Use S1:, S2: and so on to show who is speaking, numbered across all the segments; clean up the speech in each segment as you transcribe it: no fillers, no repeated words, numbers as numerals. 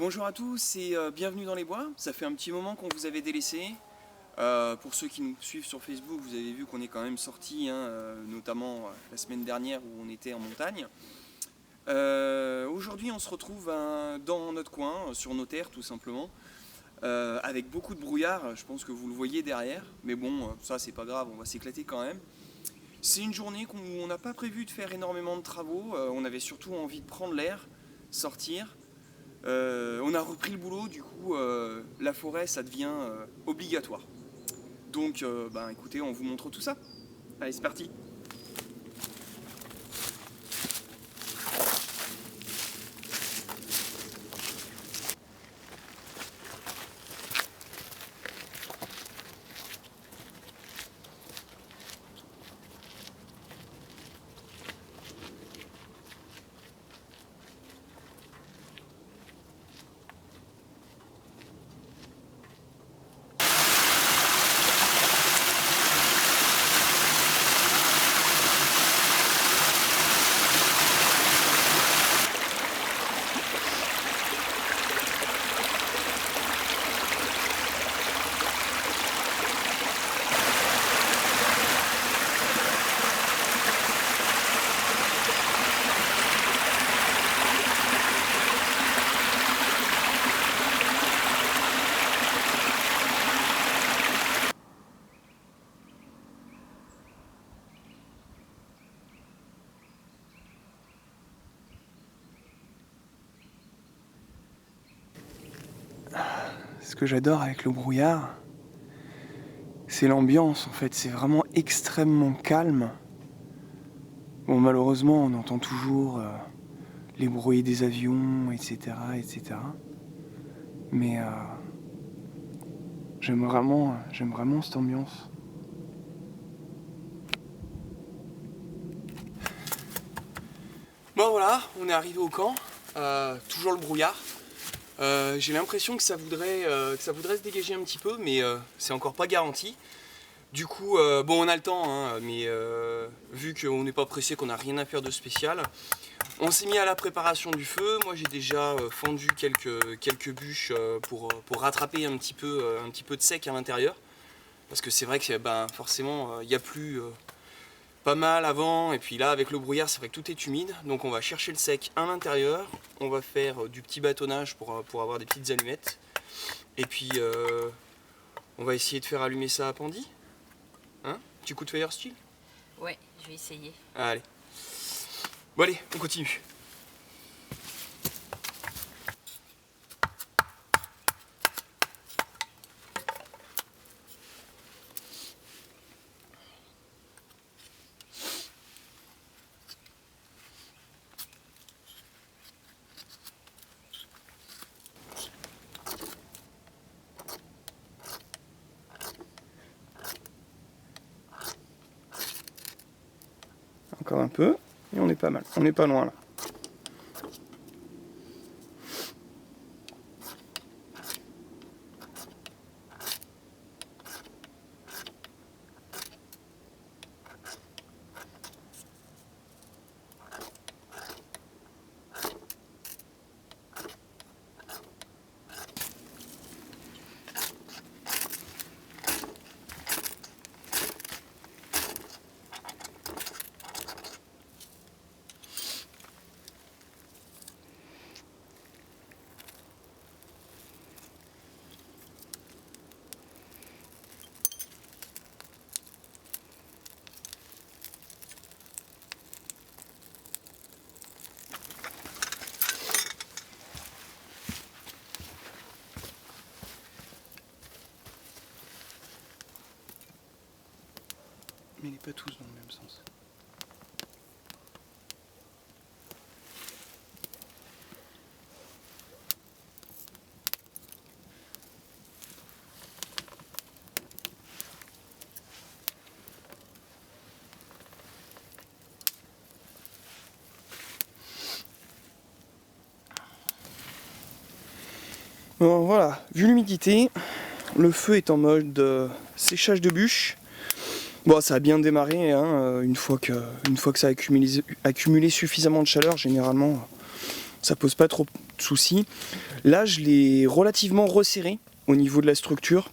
S1: Bonjour à tous et bienvenue dans les bois. Ça fait un petit moment qu'on vous avait délaissé. Pour ceux qui nous suivent sur Facebook, vous avez vu qu'on est quand même sorti, notamment la semaine dernière où on était en montagne. Aujourd'hui on se retrouve dans notre coin, sur nos terres tout simplement, avec beaucoup de brouillard, je pense que vous le voyez derrière, mais bon, ça c'est pas grave, on va s'éclater quand même. C'est une journée qu'on n'a pas prévu de faire énormément de travaux, on avait surtout envie de prendre l'air, sortir. On a repris le boulot, du coup la forêt ça devient obligatoire. Donc écoutez, on vous montre tout ça. Allez, c'est parti. Ce que j'adore avec le brouillard, c'est l'ambiance en fait, c'est vraiment extrêmement calme. Bon, malheureusement on entend toujours les bruits des avions, etc. Mais j'aime vraiment cette ambiance. Bon voilà, on est arrivé au camp, toujours le brouillard. J'ai l'impression que ça voudrait se dégager un petit peu, mais c'est encore pas garanti. Du coup, bon, on a le temps, mais vu qu'on n'est pas pressé, qu'on n'a rien à faire de spécial, on s'est mis à la préparation du feu. Moi, j'ai déjà fendu quelques bûches pour rattraper un petit peu de sec à l'intérieur, parce que c'est vrai que forcément, il y a plu pas mal avant, et puis là, avec le brouillard, c'est vrai que tout est humide, donc on va chercher le sec à l'intérieur. On va faire du petit bâtonnage pour avoir des petites allumettes, et puis on va essayer de faire allumer ça à Pandy. Hein? Petit coup de fire style?
S2: Ouais, je vais essayer.
S1: Allez. Bon allez, on continue. Encore un peu, et on est pas mal, on n'est pas loin là. Mais il n'est pas tous dans le même sens. Bon voilà, vu l'humidité, le feu est en mode séchage de bûches. Bon, ça a bien démarré, une fois que ça a accumulé suffisamment de chaleur, généralement, ça pose pas trop de soucis. Là je l'ai relativement resserré au niveau de la structure,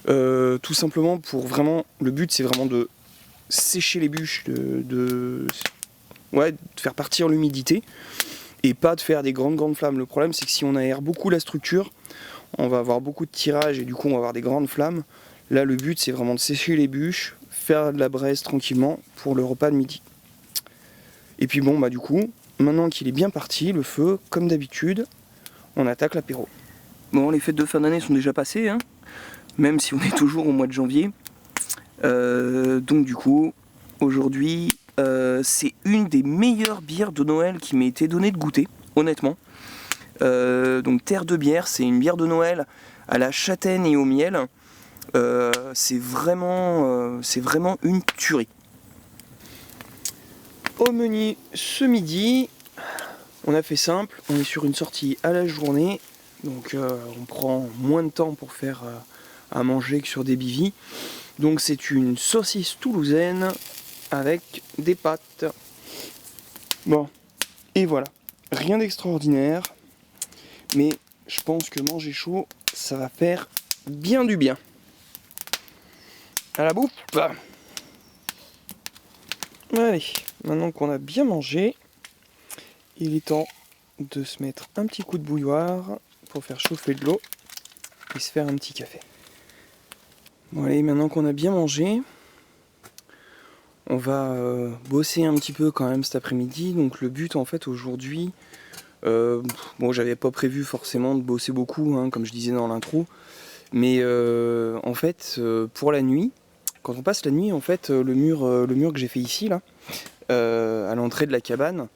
S1: tout simplement pour vraiment, le but c'est vraiment de sécher les bûches, de faire partir l'humidité et pas de faire des grandes flammes. Le problème c'est que si on aère beaucoup la structure, on va avoir beaucoup de tirage et du coup on va avoir des grandes flammes. Là le but c'est vraiment de sécher les bûches, faire de la braise tranquillement pour le repas de midi. Et puis bon bah du coup, maintenant qu'il est bien parti, le feu, comme d'habitude, on attaque l'apéro. Bon, les fêtes de fin d'année sont déjà passées, hein, même si on est toujours au mois de janvier. Donc du coup, aujourd'hui, c'est une des meilleures bières de Noël qui m'a été donnée de goûter, honnêtement. Donc Terre de bière, c'est une bière de Noël à la châtaigne et au miel. C'est vraiment une tuerie. Au menu ce midi, on a fait simple, on est sur une sortie à la journée, donc on prend moins de temps pour faire à manger que sur des bivis. Donc c'est une saucisse toulousaine avec des pâtes. Bon, et voilà, rien d'extraordinaire, mais je pense que manger chaud, ça va faire bien du bien. À la bouffe. Allez, maintenant qu'on a bien mangé, il est temps de se mettre un petit coup de bouilloire pour faire chauffer de l'eau et se faire un petit café. Bon allez, maintenant qu'on a bien mangé, on va bosser un petit peu quand même cet après-midi. Donc le but en fait aujourd'hui, bon j'avais pas prévu forcément de bosser beaucoup, hein, comme je disais dans l'intro, mais en fait pour la nuit, quand on passe la nuit, en fait, le mur que j'ai fait ici, là, à l'entrée de la cabane,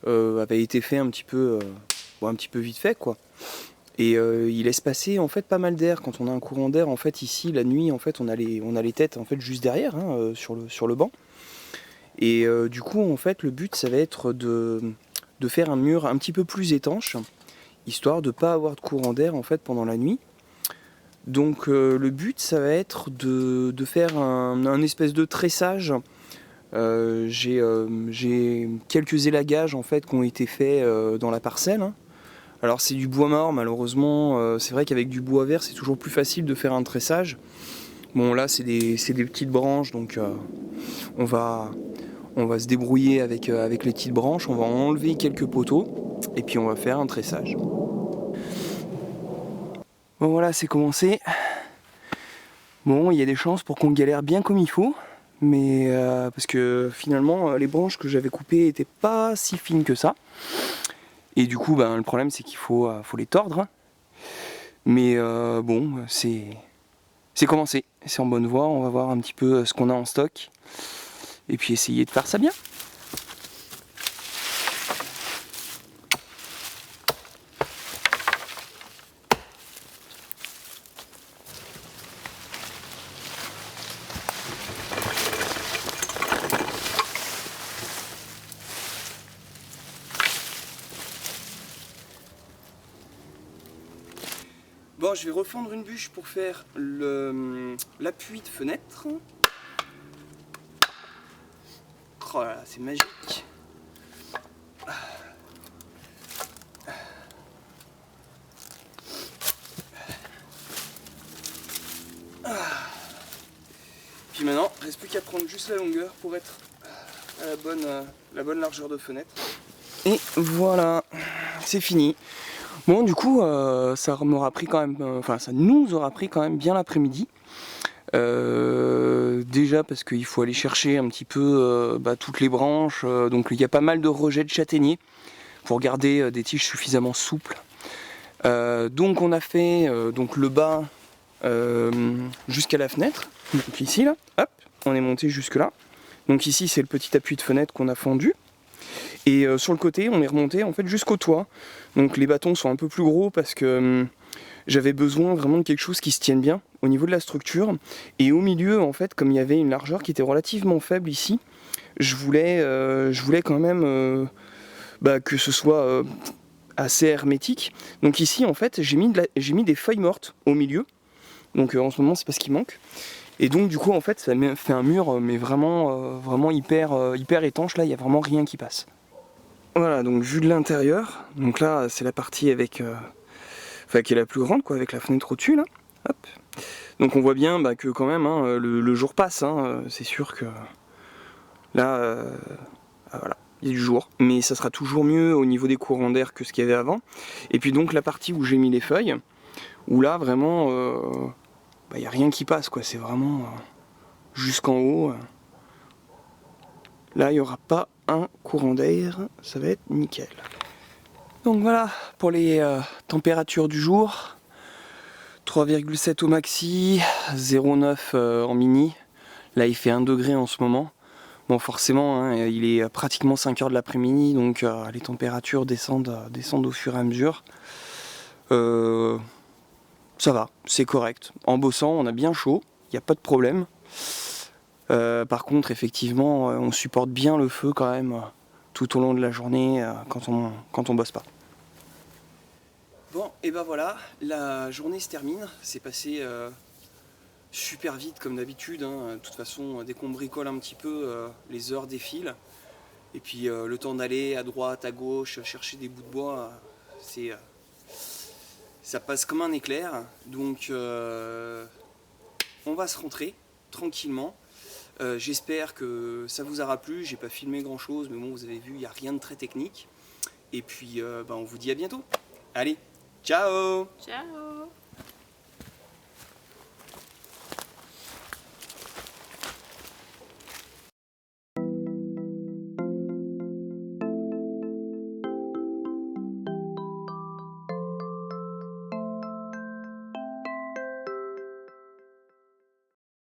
S1: avait été fait un petit peu vite fait, quoi. Et il laisse passer en fait pas mal d'air. Quand on a un courant d'air, en fait, ici, la nuit, en fait, on a les têtes en fait juste derrière, hein, sur le banc. Et du coup, en fait, le but, ça va être de faire un mur un petit peu plus étanche, histoire de pas avoir de courant d'air en fait pendant la nuit. Donc le but ça va être de faire un espèce de tressage. J'ai quelques élagages en fait qui ont été faits dans la parcelle, hein. Alors c'est du bois mort malheureusement, c'est vrai qu'avec du bois vert c'est toujours plus facile de faire un tressage. Bon là c'est des petites branches, donc on va se débrouiller avec les petites branches, on va enlever quelques poteaux et puis on va faire un tressage. Bon voilà, c'est commencé. Bon, il y a des chances pour qu'on galère bien comme il faut, mais parce que finalement les branches que j'avais coupées étaient pas si fines que ça. Et du coup, le problème c'est qu'il faut les tordre, hein. Mais bon, c'est commencé, c'est en bonne voie. On va voir un petit peu ce qu'on a en stock et puis essayer de faire ça bien. Bon, je vais refendre une bûche pour faire l'appui de fenêtre. Oh là là, c'est magique. Puis maintenant, il ne reste plus qu'à prendre juste la longueur pour être à la bonne largeur de fenêtre. Et voilà, c'est fini. Bon, du coup, ça m'aura pris quand même, ça nous aura pris quand même bien l'après-midi. Déjà parce qu'il faut aller chercher un petit peu toutes les branches, donc il y a pas mal de rejets de châtaigniers pour garder des tiges suffisamment souples. Donc on a fait donc le bas jusqu'à la fenêtre, donc ici là, hop, on est monté jusque là. Donc ici c'est le petit appui de fenêtre qu'on a fendu. Et sur le côté on est remonté en fait jusqu'au toit. Donc les bâtons sont un peu plus gros parce que j'avais besoin vraiment de quelque chose qui se tienne bien au niveau de la structure. Et au milieu en fait, comme il y avait une largeur qui était relativement faible ici, je voulais quand même que ce soit assez hermétique. Donc ici en fait j'ai mis des feuilles mortes au milieu. Donc en ce moment c'est pas ce qui manque. Et donc du coup en fait ça fait un mur mais vraiment hyper étanche, là il n'y a vraiment rien qui passe. Voilà, donc vue de l'intérieur. Donc là, c'est la partie avec, enfin, qui est la plus grande, quoi, avec la fenêtre au-dessus, là. Hop. Donc on voit bien que quand même, hein, le jour passe. Hein, c'est sûr que là, voilà, il y a du jour. Mais ça sera toujours mieux au niveau des courants d'air que ce qu'il y avait avant. Et puis donc la partie où j'ai mis les feuilles, où là, vraiment, il n'y a rien qui passe, quoi. C'est vraiment jusqu'en haut. Là, il n'y aura pas un courant d'air, ça va être nickel. Donc voilà, pour les températures du jour, 3,7 au maxi, 0,9 en mini. Là, il fait 1 degré en ce moment. Bon, forcément, hein, il est pratiquement 5 heures de l'après-midi, donc les températures descendent au fur et à mesure. Ça va, c'est correct. En bossant, on a bien chaud, il n'y a pas de problème. Par contre, effectivement, on supporte bien le feu quand même tout au long de la journée quand on bosse pas. Bon, et ben voilà, la journée se termine. C'est passé super vite comme d'habitude. Hein. De toute façon, dès qu'on bricole un petit peu, les heures défilent. Et puis le temps d'aller à droite, à gauche, chercher des bouts de bois, ça passe comme un éclair. Donc on va se rentrer tranquillement. J'espère que ça vous aura plu. J'ai pas filmé grand chose, mais bon, vous avez vu, il n'y a rien de très technique. Et puis on vous dit à bientôt. Allez, ciao!
S2: Ciao!